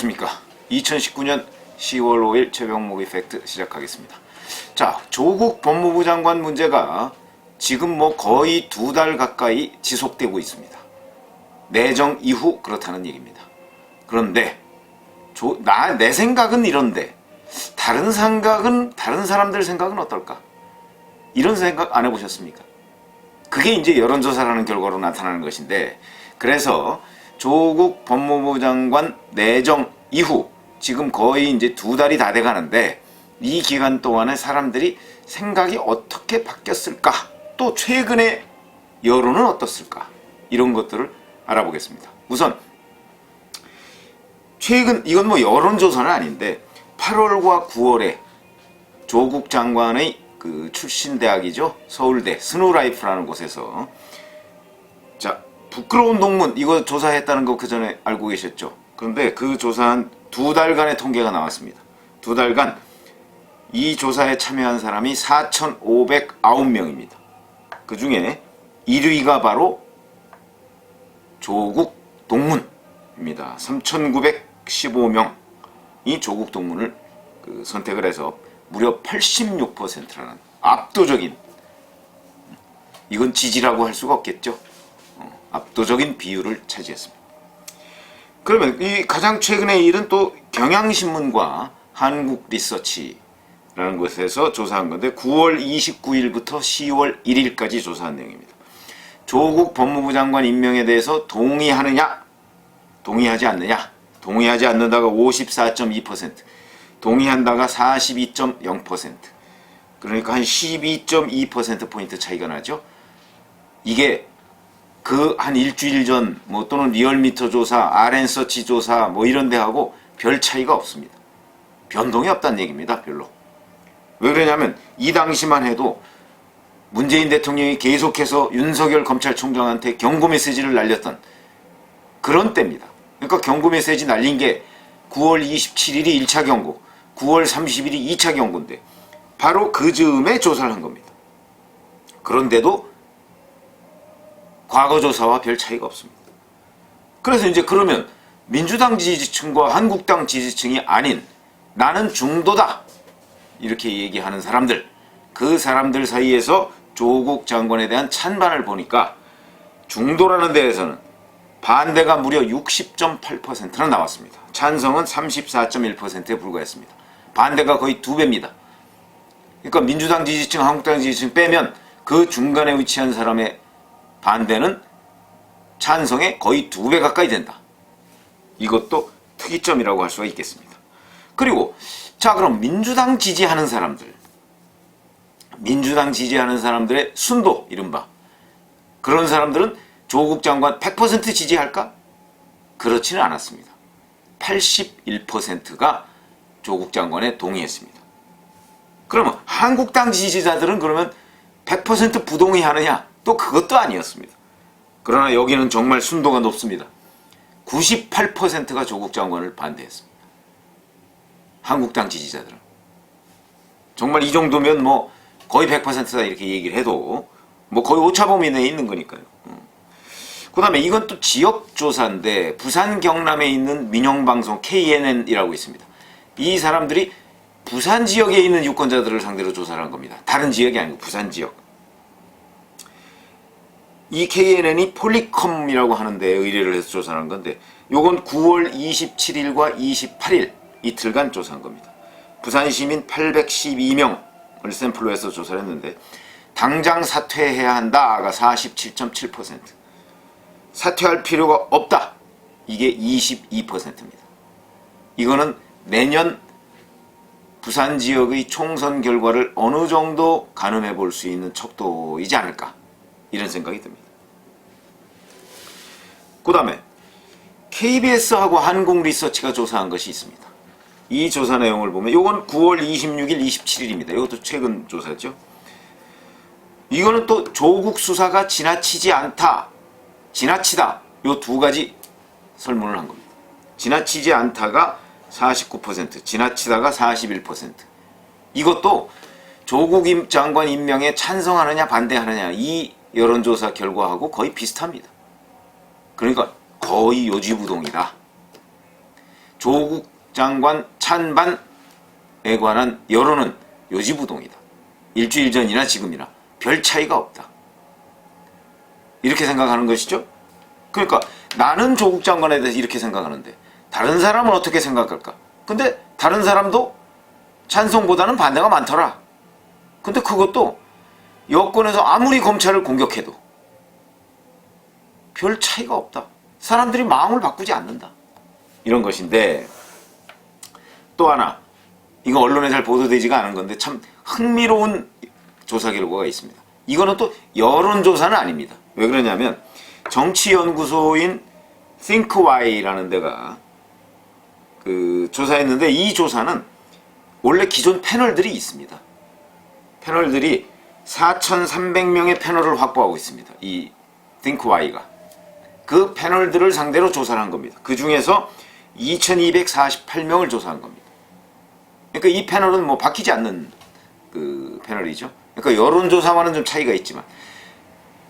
안녕하십니까. 2019년 10월 5일 최병목 이펙트 시작하겠습니다. 자, 조국 법무부 장관 문제가 지금 거의 2달 가까이 지속되고 있습니다. 내정 이후 그렇다는 얘기입니다. 그런데 내 생각은 이런데 다른 사람들 생각은 어떨까? 이런 생각 안 해보셨습니까? 그게 이제 여론조사라는 결과로 나타나는 것인데, 그래서 조국 법무부 장관 내정 이후 지금 거의 이제 2달이 다 돼가는데, 이 기간 동안에 사람들이 생각이 어떻게 바뀌었을까? 또 최근에 여론은 어떻을까? 이런 것들을 알아보겠습니다. 우선 이건 여론조사는 아닌데 8월과 9월에 조국 장관의 그 출신 대학이죠. 서울대 스누라이프라는 곳에서, 자, 부끄러운 동문 이거 조사했다는 거 그 전에 알고 계셨죠? 그런데 그 조사한 2달간의 통계가 나왔습니다. 2달간 이 조사에 참여한 사람이 4,509명입니다. 그 중에 1위가 바로 조국 동문입니다. 3,915명이 조국 동문을 선택을 해서 무려 86%라는 압도적인, 이건 지지라고 할 수가 없겠죠. 압도적인 비율을 차지했습니다. 그러면 이 가장 최근의 일은 또 경향신문과 한국리서치라는 곳에서 조사한 건데 9월 29일부터 10월 1일까지 조사한 내용입니다. 조국 법무부 장관 임명에 대해서 동의하느냐, 동의하지 않느냐. 동의하지 않는다가 54.2%, 동의한다가 42.0%, 그러니까 한 12.2%포인트 차이가 나죠. 이게 그 한 일주일 전 또는 리얼미터 조사, RN서치 조사 이런 데하고 별 차이가 없습니다. 변동이 없다는 얘기입니다. 별로. 왜 그러냐면 이 당시만 해도 문재인 대통령이 계속해서 윤석열 검찰총장한테 경고 메시지를 날렸던 그런 때입니다. 그러니까 경고 메시지 날린 게 9월 27일이 1차 경고, 9월 30일이 2차 경고인데 바로 그 즈음에 조사를 한 겁니다. 그런데도 과거 조사와 별 차이가 없습니다. 그래서 이제 그러면 민주당 지지층과 한국당 지지층이 아닌 나는 중도다 이렇게 얘기하는 사람들, 그 사람들 사이에서 조국 장관에 대한 찬반을 보니까 중도라는 데에서는 반대가 무려 60.8%나 나왔습니다. 찬성은 34.1%에 불과했습니다. 반대가 거의 2배입니다. 그러니까 민주당 지지층, 한국당 지지층 빼면 그 중간에 위치한 사람의 반대는 찬성에 거의 2배 가까이 된다. 이것도 특이점이라고 할 수가 있겠습니다. 그리고 자, 그럼 민주당 지지하는 사람들의 순도, 이른바 그런 사람들은 조국 장관 100% 지지할까? 그렇지는 않았습니다. 81%가 조국 장관에 동의했습니다. 그러면 한국당 지지자들은 그러면 100% 부동의하느냐? 또 그것도 아니었습니다. 그러나 여기는 정말 순도가 높습니다. 98%가 조국 장관을 반대했습니다. 한국당 지지자들은. 정말 이 정도면 거의 100%다 이렇게 얘기를 해도 거의 오차범위 내에 있는 거니까요. 그 다음에 이건 또 지역조사인데 부산 경남에 있는 민영방송 KNN이라고 있습니다. 이 사람들이 부산 지역에 있는 유권자들을 상대로 조사를 한 겁니다. 다른 지역이 아니고 부산 지역. 이 KNN이 폴리컴이라고 하는데 의뢰를 해서 조사를 한 건데 요건 9월 27일과 28일 이틀간 조사한 겁니다. 부산 시민 812명을 샘플로 해서 조사를 했는데 당장 사퇴해야 한다가 47.7%, 사퇴할 필요가 없다 이게 22%입니다. 이거는 내년 부산 지역의 총선 결과를 어느 정도 가늠해 볼 수 있는 척도이지 않을까 이런 생각이 듭니다. 그 다음에 KBS하고 한국리서치가 조사한 것이 있습니다. 이 조사 내용을 보면 이건 9월 26일, 27일입니다. 이것도 최근 조사죠. 이거는 또 조국 수사가 지나치지 않다, 지나치다 요 2가지 설문을 한 겁니다. 지나치지 않다가 49%, 지나치다가 41%. 이것도 조국 장관 임명에 찬성하느냐 반대하느냐 이 여론조사 결과하고 거의 비슷합니다. 그러니까 거의 요지부동이다. 조국 장관 찬반에 관한 여론은 요지부동이다. 일주일 전이나 지금이나 별 차이가 없다. 이렇게 생각하는 것이죠. 그러니까 나는 조국 장관에 대해서 이렇게 생각하는데 다른 사람은 어떻게 생각할까? 근데 다른 사람도 찬성보다는 반대가 많더라. 근데 그것도 여권에서 아무리 검찰을 공격해도 별 차이가 없다. 사람들이 마음을 바꾸지 않는다. 이런 것인데, 또 하나, 이거 언론에 잘 보도되지가 않은 건데 참 흥미로운 조사 결과가 있습니다. 이거는 또 여론조사는 아닙니다. 왜 그러냐면 정치연구소인 ThinkWhy라는 데가 조사했는데, 이 조사는 원래 기존 패널들이 있습니다. 패널들이 4,300명의 패널을 확보하고 있습니다. 이 ThinkWhy가. 그 패널들을 상대로 조사를 한 겁니다. 그 중에서 2,248명을 조사한 겁니다. 그러니까 이 패널은 뭐 바뀌지 않는 그 패널이죠. 그러니까 여론조사와는 좀 차이가 있지만,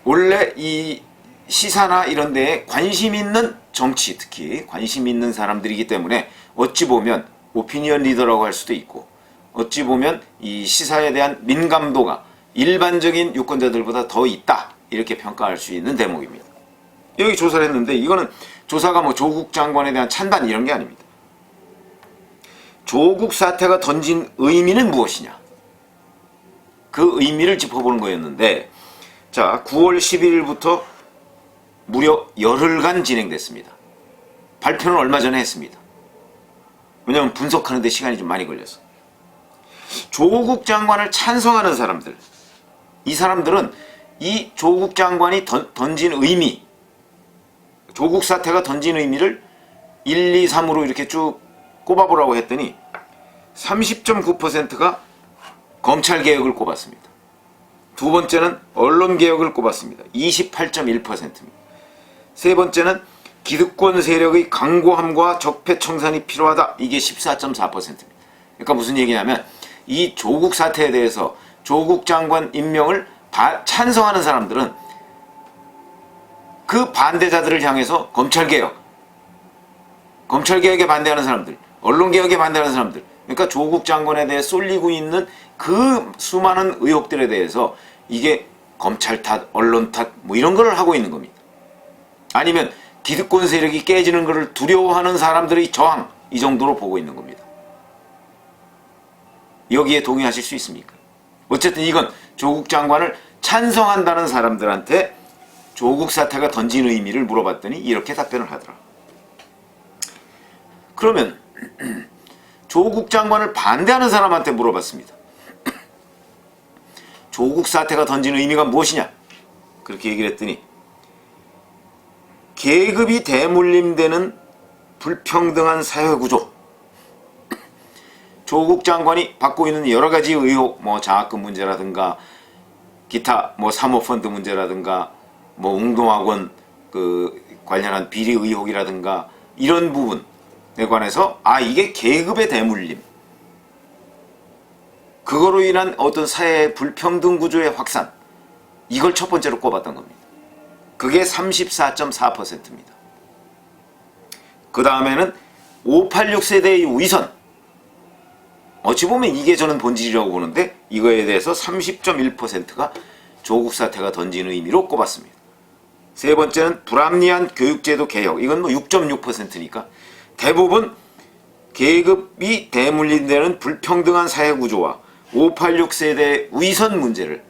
원래 이 시사나 이런 데에 관심 있는 정치, 특히 관심 있는 사람들이기 때문에 어찌 보면 오피니언 리더라고 할 수도 있고, 어찌 보면 이 시사에 대한 민감도가 일반적인 유권자들보다 더 있다, 이렇게 평가할 수 있는 대목입니다. 여기 조사를 했는데, 이거는 조사가 뭐 조국 장관에 대한 찬반 이런 게 아닙니다. 조국 사태가 던진 의미는 무엇이냐, 그 의미를 짚어보는 거였는데, 자, 9월 11일부터 무려 열흘간 진행됐습니다. 발표는 얼마 전에 했습니다. 왜냐하면 분석하는데 시간이 좀 많이 걸려서. 조국 장관을 찬성하는 사람들, 이 사람들은 이 조국 장관이 던진 의미, 조국 사태가 던진 의미를 1, 2, 3으로 이렇게 쭉 꼽아보라고 했더니 30.9%가 검찰개혁을 꼽았습니다. 두 번째는 언론개혁을 꼽았습니다. 28.1%입니다. 세 번째는 기득권 세력의 강고함과 적폐청산이 필요하다. 이게 14.4%입니다. 그러니까 무슨 얘기냐면, 이 조국 사태에 대해서 조국 장관 임명을 찬성하는 사람들은 그 반대자들을 향해서 검찰개혁에 반대하는 사람들, 언론개혁에 반대하는 사람들, 그러니까 조국 장관에 대해 쏠리고 있는 그 수많은 의혹들에 대해서 이게 검찰 탓, 언론 탓, 뭐 이런 걸 하고 있는 겁니다. 아니면 기득권 세력이 깨지는 것을 두려워하는 사람들의 저항, 이 정도로 보고 있는 겁니다. 여기에 동의하실 수 있습니까? 어쨌든 이건 조국 장관을 찬성한다는 사람들한테 조국 사태가 던진 의미를 물어봤더니 이렇게 답변을 하더라. 그러면 조국 장관을 반대하는 사람한테 물어봤습니다. 조국 사태가 던진 의미가 무엇이냐? 그렇게 얘기를 했더니, 계급이 대물림되는 불평등한 사회구조, 조국 장관이 받고 있는 여러 가지 의혹, 뭐 장학금 문제라든가 기타 뭐 사모펀드 문제라든가 뭐 웅동학원 관련한 비리 의혹이라든가 이런 부분에 관해서 이게 계급의 대물림, 그거로 인한 어떤 사회의 불평등 구조의 확산, 이걸 첫 번째로 꼽았던 겁니다. 그게 34.4%입니다. 그 다음에는 586 세대의 위선, 어찌 보면 이게 저는 본질이라고 보는데, 이거에 대해서 30.1%가 조국 사태가 던진 의미로 꼽았습니다. 세 번째는 불합리한 교육제도 개혁, 이건 뭐 6.6%니까 대부분 계급이 대물림되는 불평등한 사회구조와 586 세대의 위선 문제를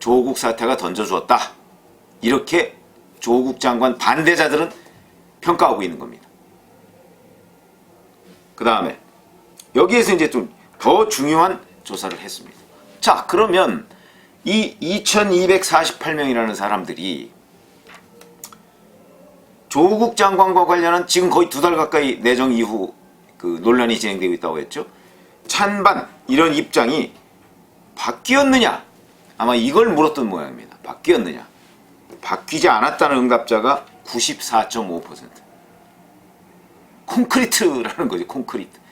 조국 사태가 던져주었다, 이렇게 조국 장관 반대자들은 평가하고 있는 겁니다. 그 다음에 여기에서 이제 좀 더 중요한 조사를 했습니다. 자, 그러면 이 2248명이라는 사람들이 조국 장관과 관련한 지금 거의 2달 가까이 내정 이후 논란이 진행되고 있다고 했죠. 찬반 이런 입장이 바뀌었느냐, 아마 이걸 물었던 모양입니다. 바뀌었느냐. 바뀌지 않았다는 응답자가 94.5%. 콘크리트라는 거죠. 콘크리트.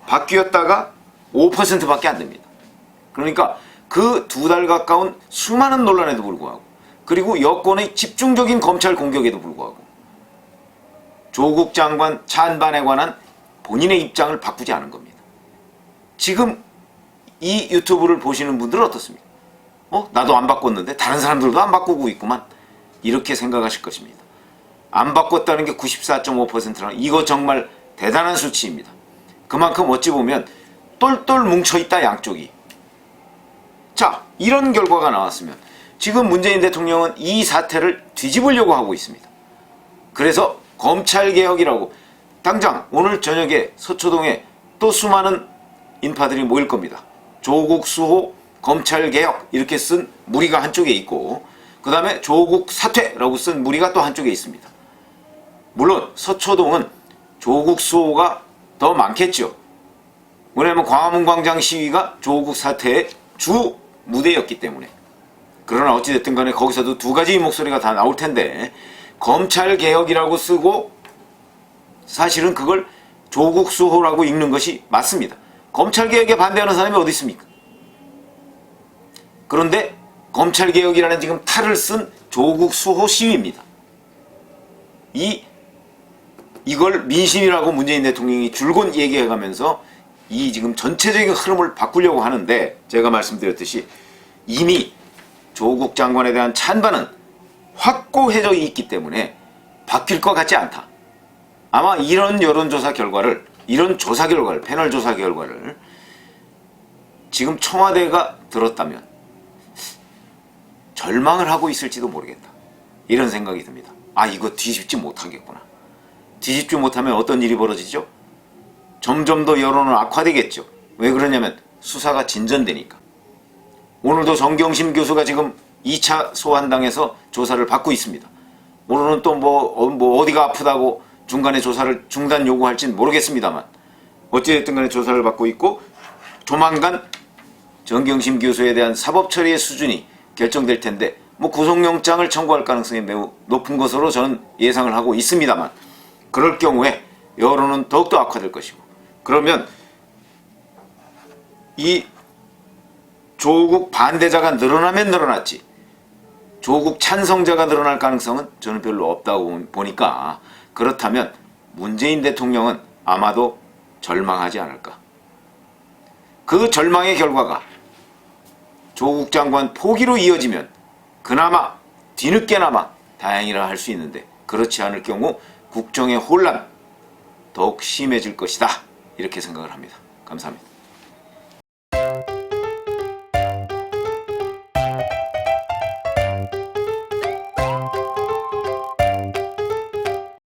바뀌었다가 5%밖에 안 됩니다. 그러니까 그 2달 가까운 수많은 논란에도 불구하고, 그리고 여권의 집중적인 검찰 공격에도 불구하고 조국 장관 찬반에 관한 본인의 입장을 바꾸지 않은 겁니다. 지금 이 유튜브를 보시는 분들은 어떻습니까? 나도 안 바꿨는데 다른 사람들도 안 바꾸고 있구만. 이렇게 생각하실 것입니다. 안 바꿨다는 게 94.5%라 이거 정말 대단한 수치입니다. 그만큼 어찌 보면 똘똘 뭉쳐있다 양쪽이. 자, 이런 결과가 나왔으면 지금 문재인 대통령은 이 사태를 뒤집으려고 하고 있습니다. 그래서 검찰개혁이라고 당장 오늘 저녁에 서초동에 또 수많은 인파들이 모일 겁니다. 조국 수호 검찰개혁 이렇게 쓴 무리가 한쪽에 있고 그 다음에 조국 사퇴라고 쓴 무리가 또 한쪽에 있습니다. 물론 서초동은 조국 수호가 더 많겠죠. 왜냐하면 광화문 광장 시위가 조국 사퇴의 주 무대였기 때문에. 그러나 어찌됐든 간에 거기서도 두 가지 목소리가 다 나올 텐데 검찰개혁이라고 쓰고 사실은 그걸 조국 수호라고 읽는 것이 맞습니다. 검찰개혁에 반대하는 사람이 어디 있습니까? 그런데 검찰개혁이라는 지금 탈을 쓴 조국 수호 시위입니다. 이걸 민심이라고 문재인 대통령이 줄곧 얘기해가면서 이 지금 전체적인 흐름을 바꾸려고 하는데 제가 말씀드렸듯이 이미 조국 장관에 대한 찬반은 확고해져 있기 때문에 바뀔 것 같지 않다. 아마 이런 여론조사 결과를 이런 조사 결과를 패널 조사 결과를 지금 청와대가 들었다면 절망을 하고 있을지도 모르겠다. 이런 생각이 듭니다. 이거 뒤집지 못하겠구나. 뒤집지 못하면 어떤 일이 벌어지죠? 점점 더 여론은 악화되겠죠. 왜 그러냐면 수사가 진전되니까. 오늘도 정경심 교수가 지금 2차 소환당해서 조사를 받고 있습니다. 오늘은 또 어디가 아프다고 중간에 조사를 중단 요구할지는 모르겠습니다만 어찌됐든 간에 조사를 받고 있고 조만간 정경심 교수에 대한 사법처리의 수준이 결정될 텐데 구속영장을 청구할 가능성이 매우 높은 것으로 저는 예상을 하고 있습니다만 그럴 경우에 여론은 더욱더 악화될 것이고 그러면 이 조국 반대자가 늘어나면 늘어났지 조국 찬성자가 늘어날 가능성은 저는 별로 없다고 보니까 그렇다면 문재인 대통령은 아마도 절망하지 않을까. 그 절망의 결과가 조국 장관 포기로 이어지면 그나마 뒤늦게나마 다행이라 할 수 있는데 그렇지 않을 경우 국정의 혼란 더욱 심해질 것이다. 이렇게 생각을 합니다. 감사합니다.